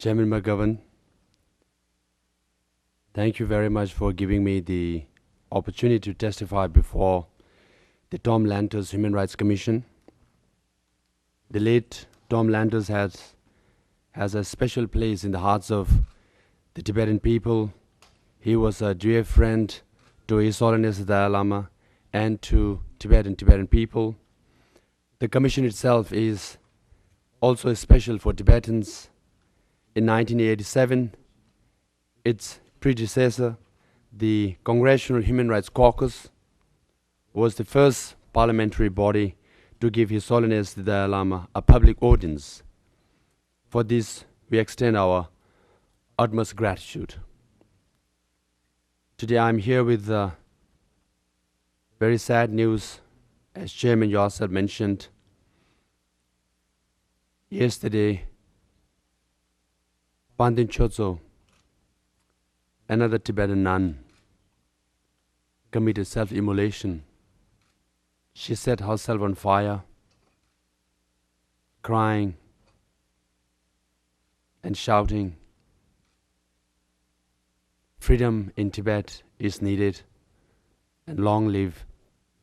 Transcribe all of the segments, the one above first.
Chairman McGovern, thank you very much for giving me the opportunity to testify before the Tom Lantos Human Rights Commission. The late Tom Lantos has a special place in the hearts of the Tibetan people. He was a dear friend to His Holiness the Dalai Lama and to Tibetan people. The commission itself is also special for Tibetans. In 1987, its predecessor, the Congressional Human Rights Caucus, was the first parliamentary body to give His Holiness the Dalai Lama a public audience. For this, we extend our utmost gratitude. Today I'm here with very sad news, as Chairman yourself mentioned. Yesterday, Pandin Chozo, another Tibetan nun, committed self-immolation. She set herself on fire, crying and shouting, "Freedom in Tibet is needed, and long live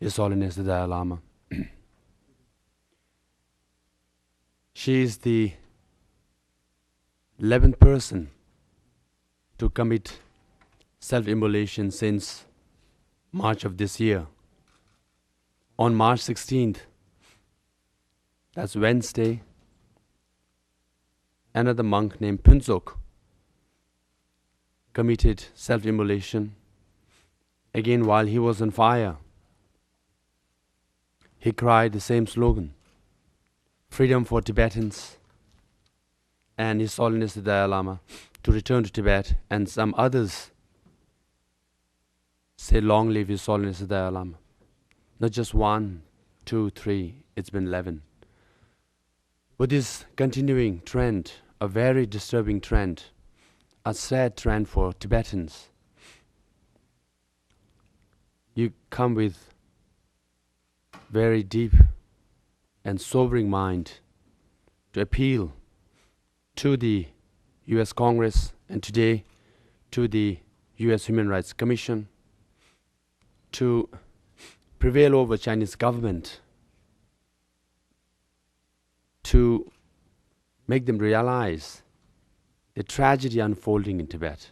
His Holiness the Dalai Lama." She is the 11th person to commit self-immolation since March of this year. On March 16th, that's Wednesday, another monk named Punzok committed self-immolation, again while he was on fire. He cried the same slogan, "Freedom for Tibetans," and His Holiness the Dalai Lama to return to Tibet, and some others say, "Long live His Holiness the Dalai Lama." Not just 1, 2, 3, it's been 11. But this continuing trend, a very disturbing trend, a sad trend for Tibetans, you come with very deep and sobering mind to appeal to the US Congress and today to the US Human Rights Commission to prevail over Chinese government, to make them realize the tragedy unfolding in Tibet,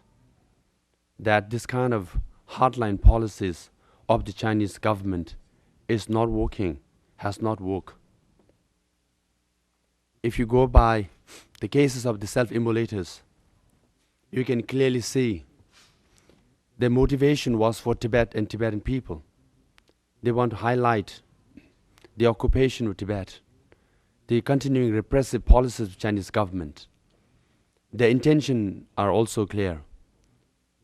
that this kind of hardline policies of the Chinese government is not working, has not worked. If you go by the cases of the self-immolators, you can clearly see their motivation was for Tibet and Tibetan people. They want to highlight the occupation of Tibet, the continuing repressive policies of Chinese government. Their intentions are also clear,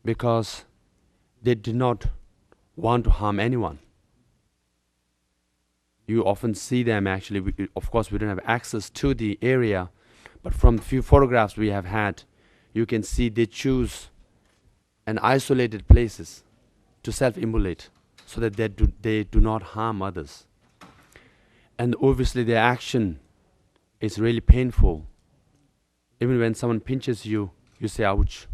because they do not want to harm anyone. You often see them actually, of course we don't have access to the area, but from the few photographs we have had, you can see they choose an isolated places to self-immolate so that they do not harm others. And obviously their action is really painful. Even when someone pinches you, you say ouch.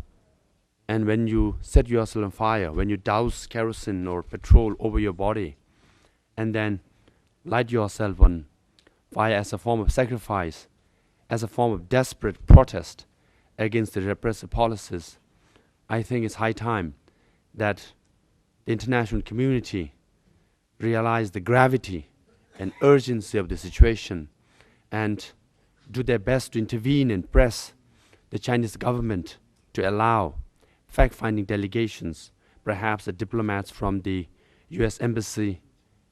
And when you set yourself on fire, when you douse kerosene or petrol over your body, and then light yourself on fire as a form of sacrifice, as a form of desperate protest against the repressive policies, I think it's high time that the international community realize the gravity and urgency of the situation and do their best to intervene and press the Chinese government to allow fact-finding delegations, perhaps the diplomats from the US Embassy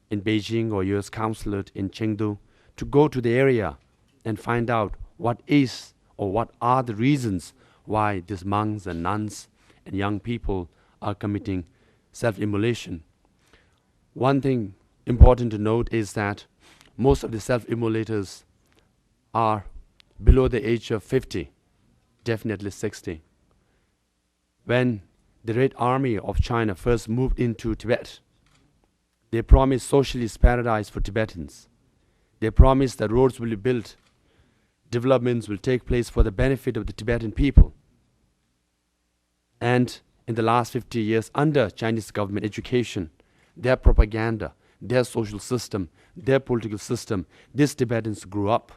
in Beijing or US Consulate in Chengdu, to go to the area and find out what is or what are the reasons why these monks and nuns and young people are committing self-immolation. One thing important to note is that most of the self-immolators are below the age of 50, definitely 60. When the Red Army of China first moved into Tibet, they promised socialist paradise for Tibetans. They promised that roads will be built, developments will take place for the benefit of the Tibetan people. And in the last 50 years, under Chinese government education, their propaganda, their social system, their political system, these Tibetans grew up.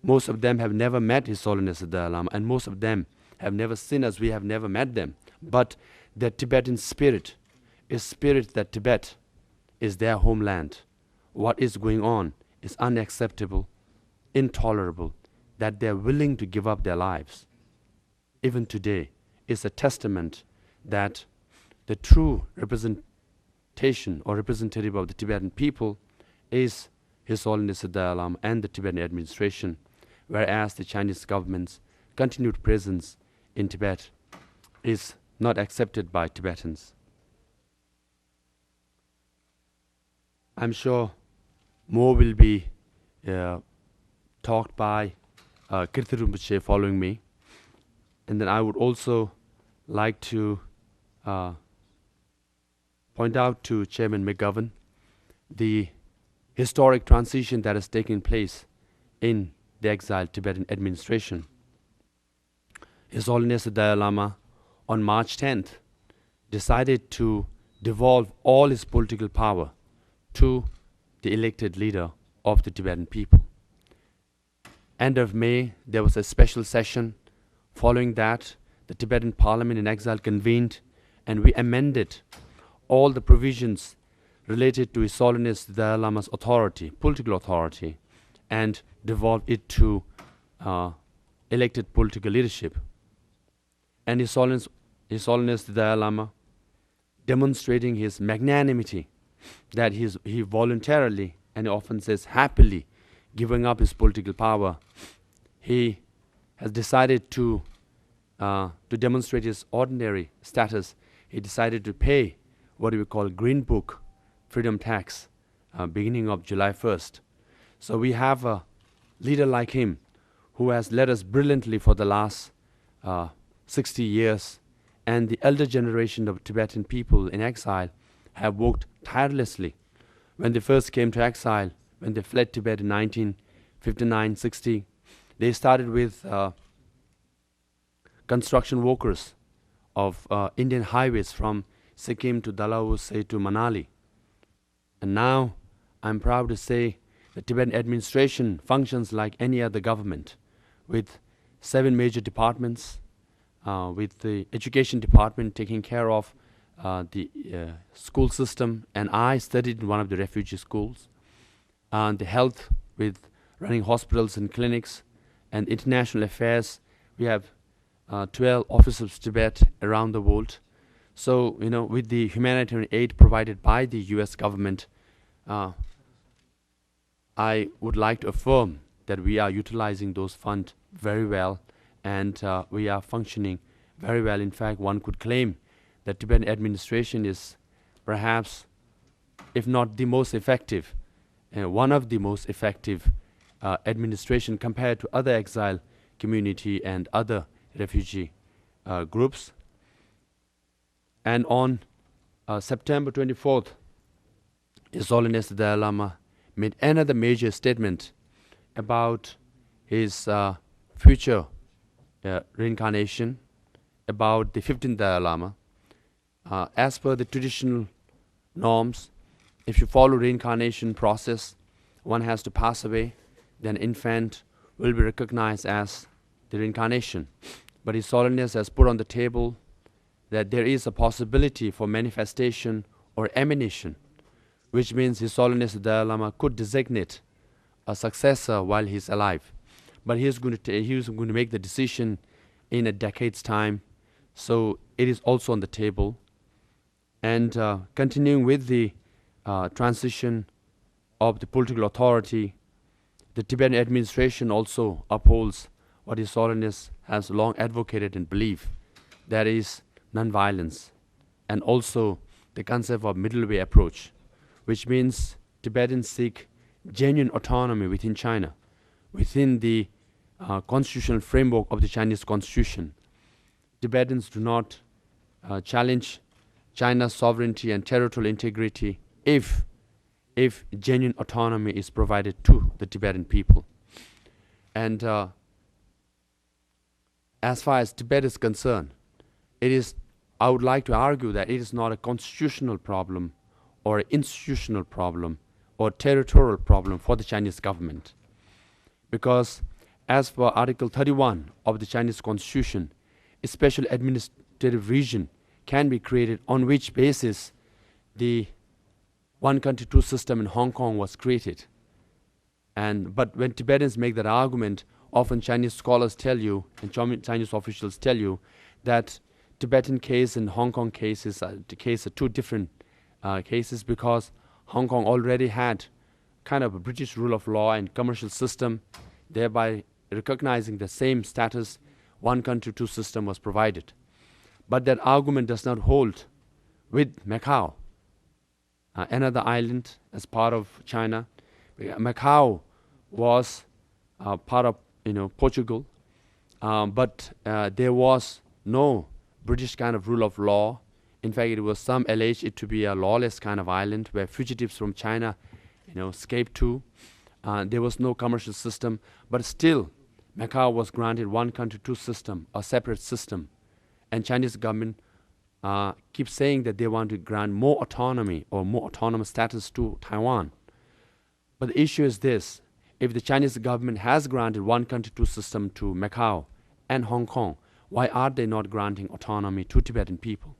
Most of them have never met His Holiness the Dalai Lama, and most of them have never seen us. We have never met them. But their Tibetan spirit is spirit that Tibet is their homeland. What is going on is unacceptable, intolerable, that they are willing to give up their lives. Even today is a testament that the true representation or representative of the Tibetan people is His Holiness the Dalai Lama and the Tibetan administration, whereas the Chinese government's continued presence in Tibet is not accepted by Tibetans. I'm sure more will be talked by Kirti Rinpoche following me. And then I would also like to point out to Chairman McGovern the historic transition that has taken place in the exiled Tibetan administration. His Holiness the Dalai Lama on March 10th decided to devolve all his political power to the elected leader of the Tibetan people. End of May, there was a special session. Following that, the Tibetan Parliament in exile convened, and we amended all the provisions related to His Holiness the Dalai Lama's authority, political authority, and devolved it to elected political leadership. And His Holiness the Dalai Lama, demonstrating his magnanimity, that he voluntarily, and he often says happily, giving up his political power, he has decided to demonstrate his ordinary status. He decided to pay what we call Green Book freedom tax beginning of July 1st. So we have a leader like him who has led us brilliantly for the last 60 years, and the elder generation of Tibetan people in exile have worked tirelessly. When they first came to exile, when they fled Tibet in 1959-60, they started with construction workers of Indian highways from Sikkim to Dalhousie to Manali. And now I'm proud to say the Tibetan administration functions like any other government, with 7 major departments, with the education department taking care of the school system, and I studied in one of the refugee schools, and the health with running hospitals and clinics, and international affairs. We have 12 offices of Tibet around the world. So, with the humanitarian aid provided by the US government, I would like to affirm that we are utilizing those funds very well, and we are functioning very well. In fact, one could claim that Tibetan administration is perhaps, if not the most effective, one of the most effective administration compared to other exile community and other refugee groups. And on September 24th, His Holiness the Dalai Lama made another major statement about his future reincarnation, about the 15th Dalai Lama. As per the traditional norms, if you follow reincarnation process, one has to pass away, then infant will be recognized as the reincarnation. But His Holiness has put on the table that there is a possibility for manifestation or emanation, which means His Holiness the Dalai Lama could designate a successor while he is alive. But he is going to make the decision in a decade's time. So it is also on the table. And continuing with the transition of the political authority, the Tibetan administration also upholds what His Holiness has long advocated and believed, that is non-violence, and also the concept of middle way approach, which means Tibetans seek genuine autonomy within China, within the constitutional framework of the Chinese constitution. Tibetans do not challenge China's sovereignty and territorial integrity if genuine autonomy is provided to the Tibetan people. And as far as Tibet is concerned, I would like to argue that it is not a constitutional problem or an institutional problem or territorial problem for the Chinese government. Because as for Article 31 of the Chinese Constitution, a special administrative region can be created on which basis the one country, two system in Hong Kong was created. But when Tibetans make that argument, often Chinese scholars tell you, and Chinese officials tell you, that Tibetan case and Hong Kong cases are two different cases, because Hong Kong already had kind of a British rule of law and commercial system, thereby recognizing the same status, one country, two system was provided. But that argument does not hold with Macau, another island as part of China. Macau was part of Portugal, but there was no British kind of rule of law. In fact, it was some alleged it to be a lawless kind of island where fugitives from China, escaped to. There was no commercial system, but still, Macau was granted one country, two system, a separate system, and Chinese government keeps saying that they want to grant more autonomy or more autonomous status to Taiwan. But the issue is this: if the Chinese government has granted one country, two system to Macau and Hong Kong, why are they not granting autonomy to Tibetan people?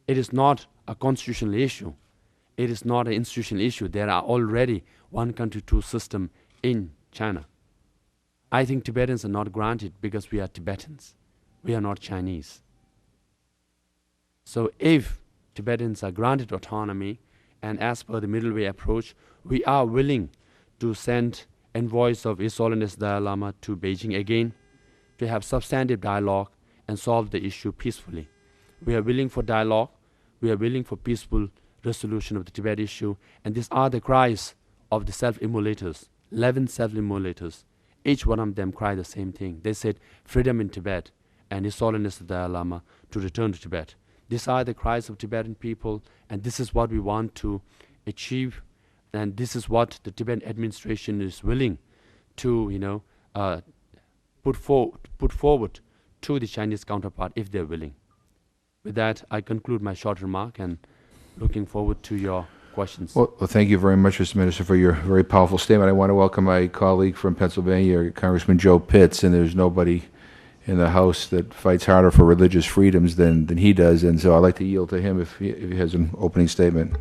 It is not a constitutional issue. It is not an institutional issue. There are already one country, two system in China. I think Tibetans are not granted because we are Tibetans. We are not Chinese. So if Tibetans are granted autonomy, and as per the middle way approach, we are willing to send envoys of His Holiness Dalai Lama to Beijing again to have substantive dialogue and solve the issue peacefully. We are willing for dialogue. We are willing for peaceful resolution of the Tibet issue. And these are the cries of the self-immolators, 11 self-immolators. Each one of them cried the same thing. They said, freedom in Tibet, and His Holiness the Dalai Lama to return to Tibet. These are the cries of Tibetan people, and this is what we want to achieve, and this is what the Tibetan administration is willing to, put forward to the Chinese counterpart if they're willing. With that, I conclude my short remark and looking forward to your questions. Well, thank you very much, Mr. Minister, for your very powerful statement. I want to welcome my colleague from Pennsylvania, Congressman Joe Pitts, and there's nobody in the House that fights harder for religious freedoms than he does, and so I'd like to yield to him if he has an opening statement.